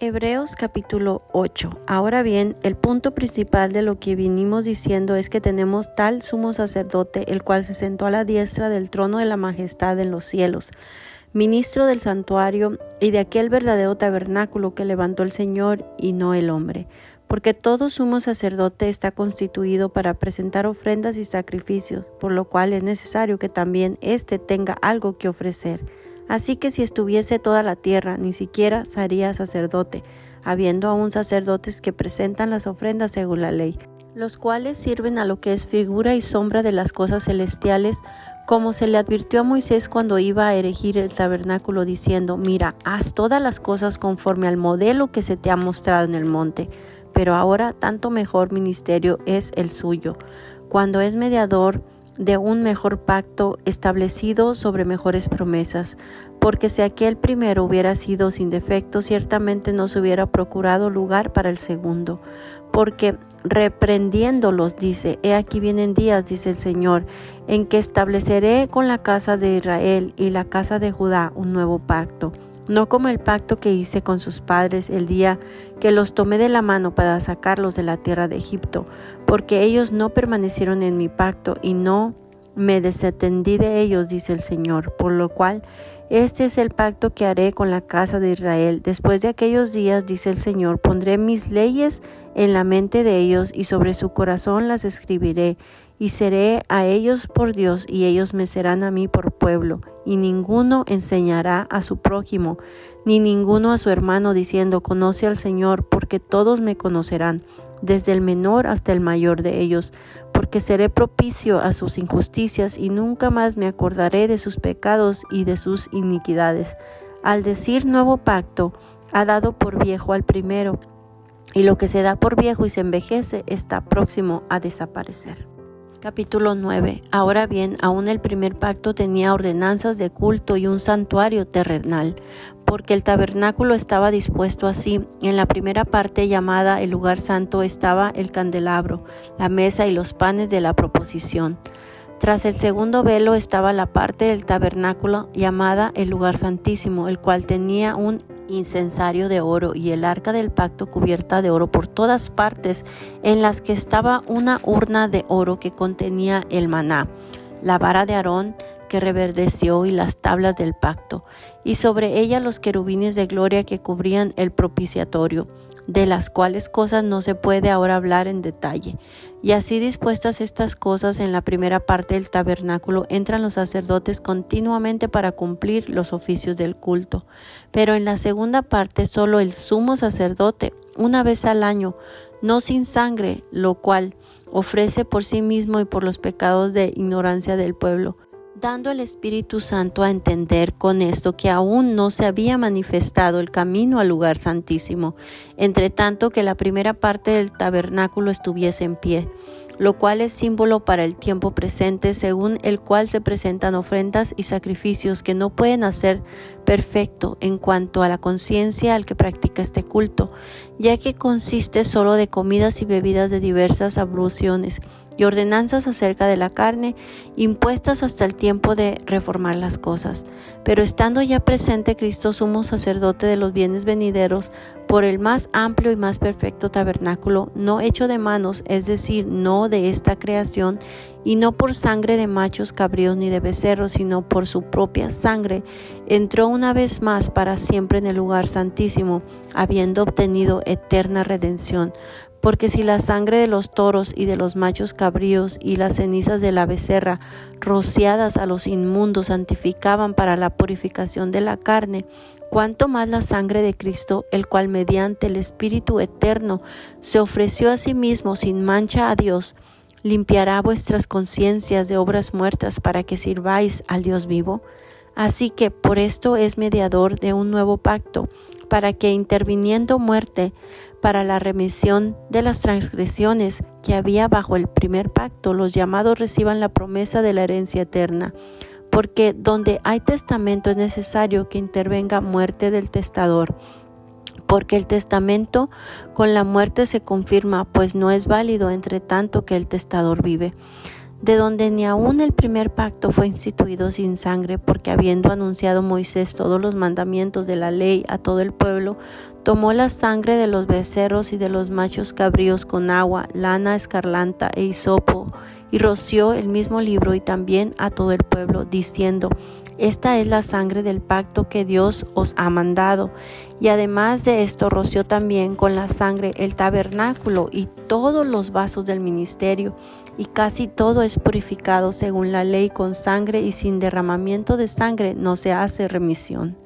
Hebreos capítulo 8. Ahora bien, el punto principal de lo que venimos diciendo es que tenemos tal sumo sacerdote, el cual se sentó a la diestra del trono de la majestad en los cielos, ministro del santuario y de aquel verdadero tabernáculo que levantó el Señor y no el hombre. Porque todo sumo sacerdote está constituido para presentar ofrendas y sacrificios, por lo cual es necesario que también éste tenga algo que ofrecer. Así que si estuviese toda la tierra, ni siquiera sería sacerdote, habiendo aún sacerdotes que presentan las ofrendas según la ley, los cuales sirven a lo que es figura y sombra de las cosas celestiales, como se le advirtió a Moisés cuando iba a erigir el tabernáculo, diciendo: Mira, haz todas las cosas conforme al modelo que se te ha mostrado en el monte. Pero ahora tanto mejor ministerio es el suyo, cuando es mediador de un mejor pacto establecido sobre mejores promesas, porque si aquel primero hubiera sido sin defecto, ciertamente no se hubiera procurado lugar para el segundo, porque reprendiéndolos dice: He aquí vienen días, dice el Señor, en que estableceré con la casa de Israel y la casa de Judá un nuevo pacto, no como el pacto que hice con sus padres el día que los tomé de la mano para sacarlos de la tierra de Egipto, porque ellos no permanecieron en mi pacto y no me desatendí de ellos, dice el Señor, por lo cual este es el pacto que haré con la casa de Israel. Después de aquellos días, dice el Señor, pondré mis leyes en la mente de ellos y sobre su corazón las escribiré, y seré a ellos por Dios y ellos me serán a mí por pueblo. Y ninguno enseñará a su prójimo, ni ninguno a su hermano, diciendo: Conoce al Señor, porque todos me conocerán, desde el menor hasta el mayor de ellos, porque seré propicio a sus injusticias y nunca más me acordaré de sus pecados y de sus iniquidades. Al decir nuevo pacto, ha dado por viejo al primero, y lo que se da por viejo y se envejece está próximo a desaparecer. Capítulo 9. Ahora bien, aún el primer pacto tenía ordenanzas de culto y un santuario terrenal, porque el tabernáculo estaba dispuesto así. En la primera parte, llamada el lugar santo, estaba el candelabro, la mesa y los panes de la proposición. Tras el segundo velo estaba la parte del tabernáculo llamada el lugar santísimo, el cual tenía un incensario de oro y el arca del pacto cubierta de oro por todas partes, en las que estaba una urna de oro que contenía el maná, la vara de Aarón que reverdeció y las tablas del pacto, y sobre ella los querubines de gloria que cubrían el propiciatorio, de las cuales cosas no se puede ahora hablar en detalle. Y así dispuestas estas cosas, en la primera parte del tabernáculo entran los sacerdotes continuamente para cumplir los oficios del culto. Pero en la segunda parte solo el sumo sacerdote, una vez al año, no sin sangre, lo cual ofrece por sí mismo y por los pecados de ignorancia del pueblo, dando el Espíritu Santo a entender con esto que aún no se había manifestado el camino al lugar santísimo, entre tanto que la primera parte del tabernáculo estuviese en pie, lo cual es símbolo para el tiempo presente, según el cual se presentan ofrendas y sacrificios que no pueden hacer perfecto en cuanto a la conciencia al que practica este culto, ya que consiste solo de comidas y bebidas de diversas abluciones y ordenanzas acerca de la carne, impuestas hasta el tiempo de reformar las cosas. Pero estando ya presente Cristo sumo sacerdote de los bienes venideros, por el más amplio y más perfecto tabernáculo, no hecho de manos, es decir, no de esta creación, y no por sangre de machos cabríos ni de becerros, sino por su propia sangre, entró una vez más para siempre en el lugar santísimo, habiendo obtenido eterna redención. Porque si la sangre de los toros y de los machos cabríos y las cenizas de la becerra, rociadas a los inmundos, santificaban para la purificación de la carne, cuánto más la sangre de Cristo, el cual mediante el Espíritu eterno se ofreció a sí mismo sin mancha a Dios, limpiará vuestras conciencias de obras muertas para que sirváis al Dios vivo. Así que por esto es mediador de un nuevo pacto, para que interviniendo muerte para la remisión de las transgresiones que había bajo el primer pacto, los llamados reciban la promesa de la herencia eterna. Porque donde hay testamento es necesario que intervenga muerte del testador, porque el testamento con la muerte se confirma, pues no es válido entre tanto que el testador vive. de donde ni aun el primer pacto fue instituido sin sangre, porque habiendo anunciado Moisés todos los mandamientos de la ley a todo el pueblo, tomó la sangre de los becerros y de los machos cabríos con agua, lana escarlata e hisopo, y roció el mismo libro y también a todo el pueblo, diciendo: esta es la sangre del pacto que Dios os ha mandado. Y además de esto roció también con la sangre el tabernáculo y todos los vasos del ministerio, y casi todo es purificado según la ley con sangre, y sin derramamiento de sangre no se hace remisión.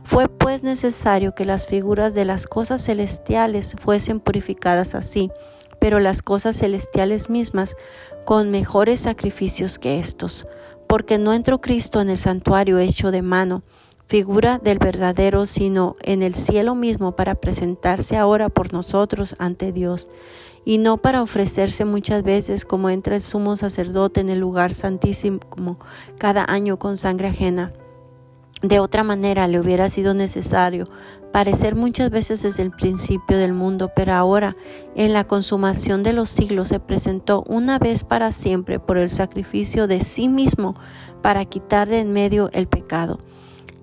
Fue pues necesario que las figuras de las cosas celestiales fuesen purificadas así, pero las cosas celestiales mismas con mejores sacrificios que estos, porque no entró Cristo en el santuario hecho de mano, figura del verdadero, sino en el cielo mismo, para presentarse ahora por nosotros ante Dios, y no para ofrecerse muchas veces como entra el sumo sacerdote en el lugar santísimo cada año con sangre ajena. De otra manera le hubiera sido necesario parecer muchas veces desde el principio del mundo, pero ahora, en la consumación de los siglos, se presentó una vez para siempre por el sacrificio de sí mismo para quitar de en medio el pecado.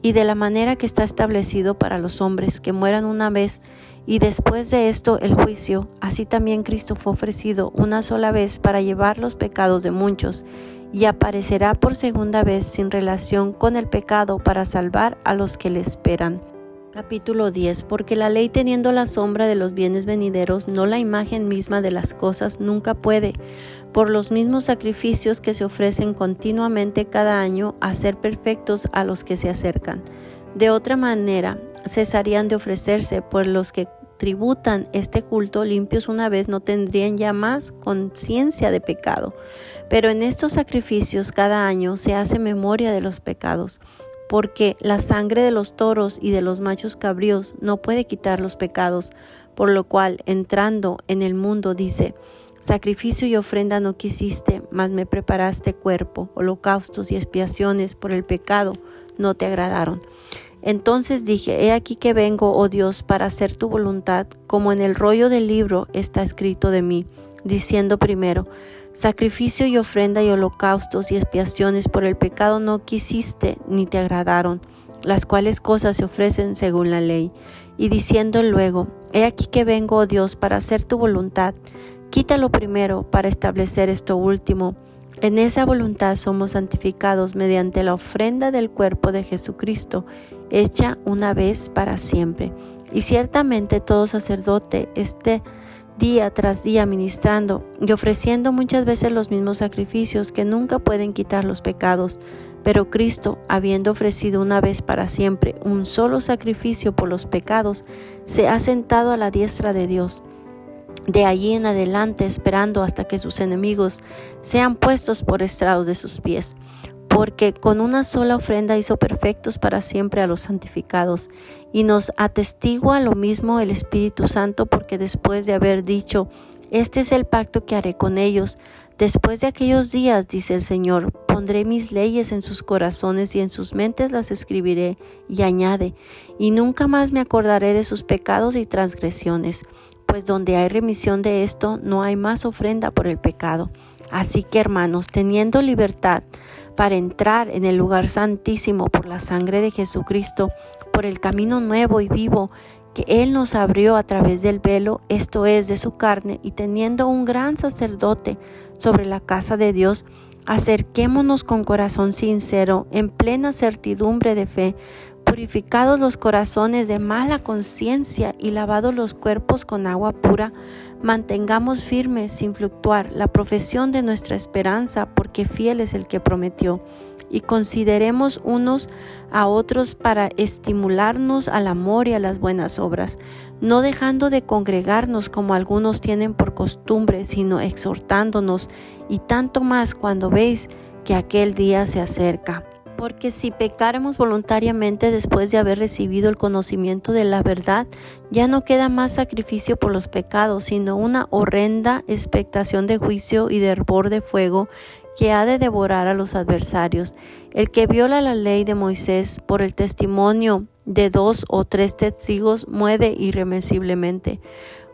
Y de la manera que está establecido para los hombres que mueran una vez y después de esto el juicio, así también Cristo fue ofrecido una sola vez para llevar los pecados de muchos, y aparecerá por segunda vez sin relación con el pecado para salvar a los que le esperan. Capítulo 10. Porque la ley, teniendo la sombra de los bienes venideros, no la imagen misma de las cosas, nunca puede, por los mismos sacrificios que se ofrecen continuamente cada año, hacer perfectos a los que se acercan. De otra manera, cesarían de ofrecerse, pues los que tributan este culto limpios una vez no tendrían ya más conciencia de pecado. Pero en estos sacrificios cada año se hace memoria de los pecados, porque la sangre de los toros y de los machos cabríos no puede quitar los pecados, por lo cual, entrando en el mundo, dice: sacrificio y ofrenda no quisiste, mas me preparaste cuerpo, holocaustos y expiaciones por el pecado no te agradaron. Entonces dije: he aquí que vengo, oh Dios, para hacer tu voluntad, como en el rollo del libro está escrito de mí, diciendo primero: sacrificio y ofrenda y holocaustos y expiaciones por el pecado no quisiste ni te agradaron, las cuales cosas se ofrecen según la ley. Y diciendo luego: he aquí que vengo, oh Dios, para hacer tu voluntad, quítalo primero para establecer esto último. En esa voluntad somos santificados mediante la ofrenda del cuerpo de Jesucristo, hecha una vez para siempre. Y ciertamente todo sacerdote esté día tras día ministrando y ofreciendo muchas veces los mismos sacrificios que nunca pueden quitar los pecados. Pero Cristo, habiendo ofrecido una vez para siempre un solo sacrificio por los pecados, se ha sentado a la diestra de Dios. De allí en adelante, esperando hasta que sus enemigos sean puestos por estrados de sus pies. Porque con una sola ofrenda hizo perfectos para siempre a los santificados. Y nos atestigua lo mismo el Espíritu Santo, porque después de haber dicho: este es el pacto que haré con ellos, después de aquellos días, dice el Señor, pondré mis leyes en sus corazones y en sus mentes las escribiré. Y añade: y nunca más me acordaré de sus pecados y transgresiones. Pues donde hay remisión de esto, no hay más ofrenda por el pecado. Así que, hermanos, teniendo libertad para entrar en el lugar santísimo por la sangre de Jesucristo, por el camino nuevo y vivo que Él nos abrió a través del velo, esto es, de su carne, y teniendo un gran sacerdote sobre la casa de Dios, acerquémonos con corazón sincero, en plena certidumbre de fe, purificados los corazones de mala conciencia y lavados los cuerpos con agua pura, mantengamos firmes sin fluctuar la profesión de nuestra esperanza, porque fiel es el que prometió. Y consideremos unos a otros para estimularnos al amor y a las buenas obras, no dejando de congregarnos como algunos tienen por costumbre, sino exhortándonos, y tanto más cuando veis que aquel día se acerca. Porque si pecáremos voluntariamente después de haber recibido el conocimiento de la verdad, ya no queda más sacrificio por los pecados, sino una horrenda expectación de juicio y de hervor de fuego que ha de devorar a los adversarios. El que viola la ley de Moisés por el testimonio de 2 o 3 testigos muere irremisiblemente.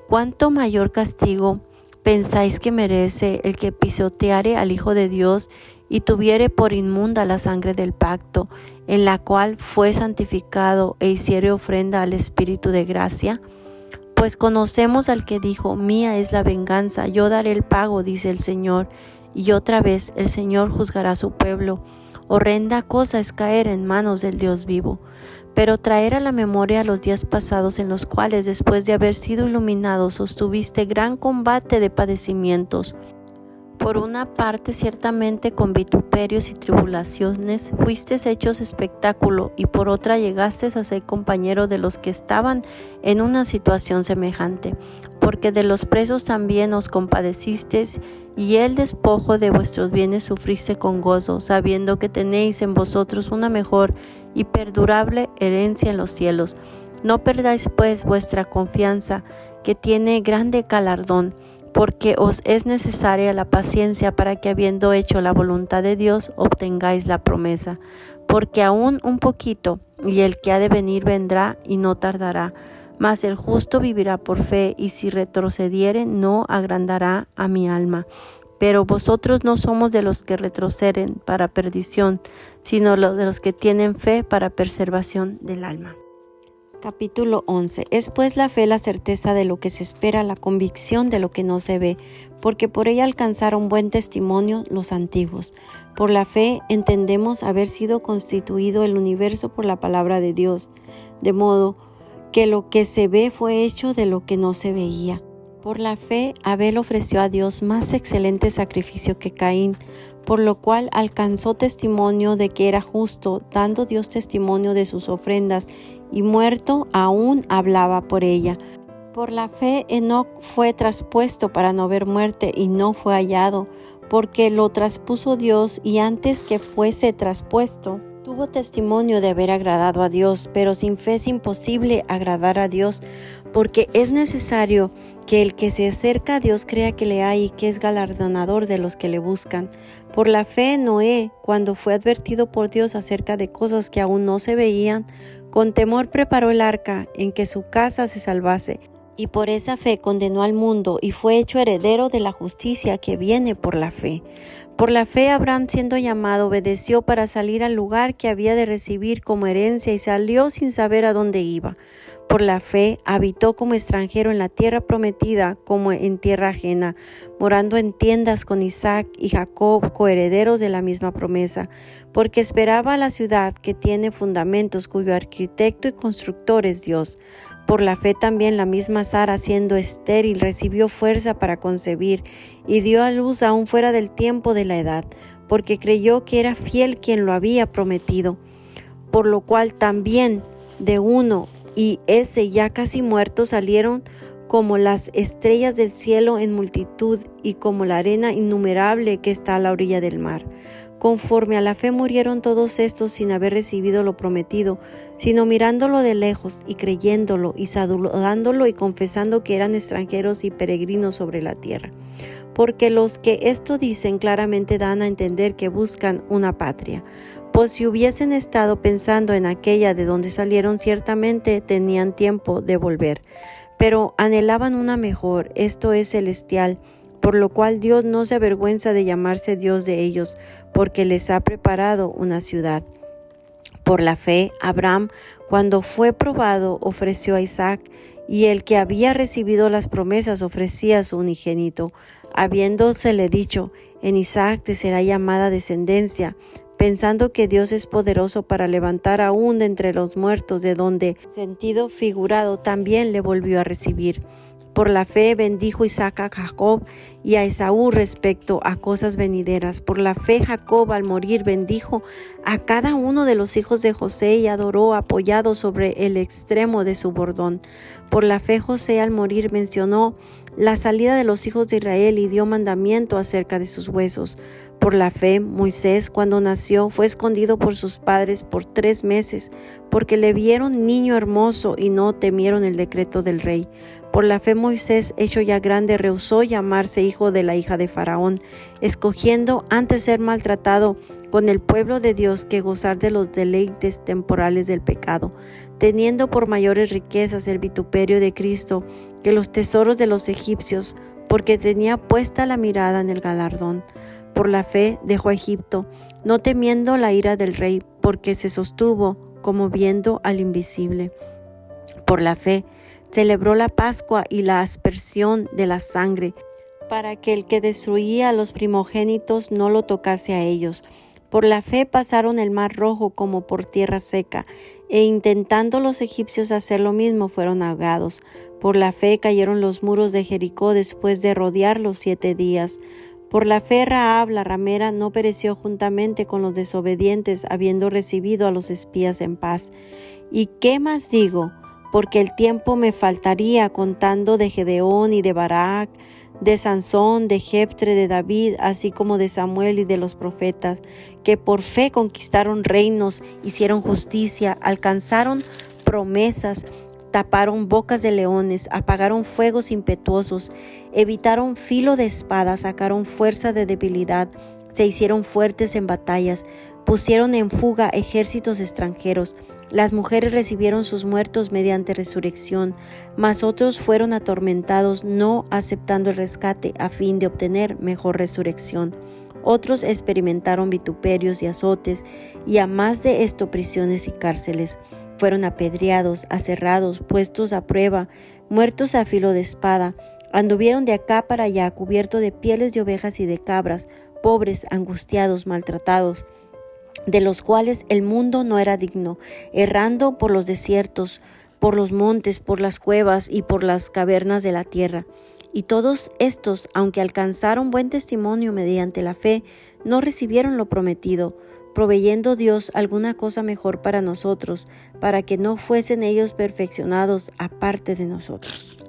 ¿Cuánto mayor castigo ¿Pensáis que merece el que pisoteare al Hijo de Dios y tuviere por inmunda la sangre del pacto, en la cual fue santificado e hiciere ofrenda al Espíritu de gracia? Pues conocemos al que dijo: mía es la venganza, yo daré el pago, dice el Señor. Y otra vez el Señor juzgará a su pueblo. Horrenda cosa es caer en manos del Dios vivo. Pero traer a la memoria los días pasados en los cuales, después de haber sido iluminados, sostuviste gran combate de padecimientos. Por una parte, ciertamente con vituperios y tribulaciones fuiste hechos espectáculo, y por otra llegaste a ser compañero de los que estaban en una situación semejante, porque de los presos también os compadecisteis, y el despojo de vuestros bienes sufriste con gozo, sabiendo que tenéis en vosotros una mejor y perdurable herencia en los cielos. No perdáis pues vuestra confianza, que tiene grande galardón, porque os es necesaria la paciencia para que, habiendo hecho la voluntad de Dios, obtengáis la promesa. Porque aún un poquito, y el que ha de venir vendrá y no tardará. Mas el justo vivirá por fe, y si retrocediere, no agrandará a mi alma. Pero vosotros no somos de los que retroceden para perdición, sino de los que tienen fe para preservación del alma. Capítulo 11. Es pues la fe la certeza de lo que se espera, la convicción de lo que no se ve, porque por ella alcanzaron buen testimonio los antiguos. Por la fe entendemos haber sido constituido el universo por la palabra de Dios, de modo que lo que se ve fue hecho de lo que no se veía. Por la fe Abel ofreció a Dios más excelente sacrificio que Caín, por lo cual alcanzó testimonio de que era justo, dando Dios testimonio de sus ofrendas, y muerto aún hablaba por ella. Por la fe Enoc fue traspuesto para no ver muerte, y no fue hallado, porque lo traspuso Dios, y antes que fuese traspuesto, tuvo testimonio de haber agradado a Dios. Pero sin fe es imposible agradar a Dios, porque es necesario que el que se acerca a Dios crea que le hay y que es galardonador de los que le buscan. Por la fe Noé, cuando fue advertido por Dios acerca de cosas que aún no se veían, con temor preparó el arca en que su casa se salvase, y por esa fe condenó al mundo y fue hecho heredero de la justicia que viene por la fe. Por la fe Abraham, siendo llamado, obedeció para salir al lugar que había de recibir como herencia, y salió sin saber a dónde iba. Por la fe habitó como extranjero en la tierra prometida, como en tierra ajena, morando en tiendas con Isaac y Jacob, coherederos de la misma promesa, porque esperaba la ciudad que tiene fundamentos, cuyo arquitecto y constructor es Dios. Por la fe también la misma Sara, siendo estéril, recibió fuerza para concebir, y dio a luz aún fuera del tiempo de la edad, porque creyó que era fiel quien lo había prometido. Por lo cual también de uno y ese ya casi muerto salieron como las estrellas del cielo en multitud, y como la arena innumerable que está a la orilla del mar. Conforme a la fe murieron todos estos sin haber recibido lo prometido, sino mirándolo de lejos y creyéndolo y saludándolo y confesando que eran extranjeros y peregrinos sobre la tierra. Porque los que esto dicen claramente dan a entender que buscan una patria. Pues si hubiesen estado pensando en aquella de donde salieron, ciertamente tenían tiempo de volver. Pero anhelaban una mejor, esto es celestial, por lo cual Dios no se avergüenza de llamarse Dios de ellos, porque les ha preparado una ciudad. Por la fe, Abraham, cuando fue probado, ofreció a Isaac, y el que había recibido las promesas ofrecía a su unigénito, habiéndosele dicho: en Isaac te será llamada descendencia, pensando que Dios es poderoso para levantar aún de entre los muertos, de donde, sentido figurado, también le volvió a recibir. Por la fe bendijo Isaac a Jacob y a Esaú respecto a cosas venideras. Por la fe Jacob, al morir, bendijo a cada uno de los hijos de José y adoró apoyado sobre el extremo de su bordón. Por la fe José, al morir, mencionó la salida de los hijos de Israel y dio mandamiento acerca de sus huesos. Por la fe, Moisés, cuando nació, fue escondido por sus padres por 3 meses, porque le vieron niño hermoso y no temieron el decreto del rey. Por la fe, Moisés, hecho ya grande, rehusó llamarse hijo de la hija de Faraón, escogiendo antes ser maltratado con el pueblo de Dios que gozar de los deleites temporales del pecado, teniendo por mayores riquezas el vituperio de Cristo que los tesoros de los egipcios, porque tenía puesta la mirada en el galardón. Por la fe dejó Egipto, no temiendo la ira del rey, porque se sostuvo como viendo al invisible. Por la fe celebró la Pascua y la aspersión de la sangre, para que el que destruía a los primogénitos no lo tocase a ellos. Por la fe pasaron el mar Rojo como por tierra seca, e intentando los egipcios hacer lo mismo, fueron ahogados. Por la fe cayeron los muros de Jericó después de rodearlos 7 días. Por la fe Rahab la ramera no pereció juntamente con los desobedientes, habiendo recibido a los espías en paz. ¿Y qué más digo? Porque el tiempo me faltaría contando de Gedeón y de Barak, de Sansón, de Jeftre, de David, así como de Samuel y de los profetas, que por fe conquistaron reinos, hicieron justicia, alcanzaron promesas, taparon bocas de leones, apagaron fuegos impetuosos, evitaron filo de espada, sacaron fuerza de debilidad, se hicieron fuertes en batallas, pusieron en fuga ejércitos extranjeros. Las mujeres recibieron sus muertos mediante resurrección, mas otros fueron atormentados, no aceptando el rescate a fin de obtener mejor resurrección. Otros experimentaron vituperios y azotes, y a más de esto prisiones y cárceles. Fueron apedreados, aserrados, puestos a prueba, muertos a filo de espada. Anduvieron de acá para allá, cubiertos de pieles de ovejas y de cabras, pobres, angustiados, maltratados, de los cuales el mundo no era digno, errando por los desiertos, por los montes, por las cuevas y por las cavernas de la tierra. Y todos estos, aunque alcanzaron buen testimonio mediante la fe, no recibieron lo prometido, proveyendo Dios alguna cosa mejor para nosotros, para que no fuesen ellos perfeccionados aparte de nosotros.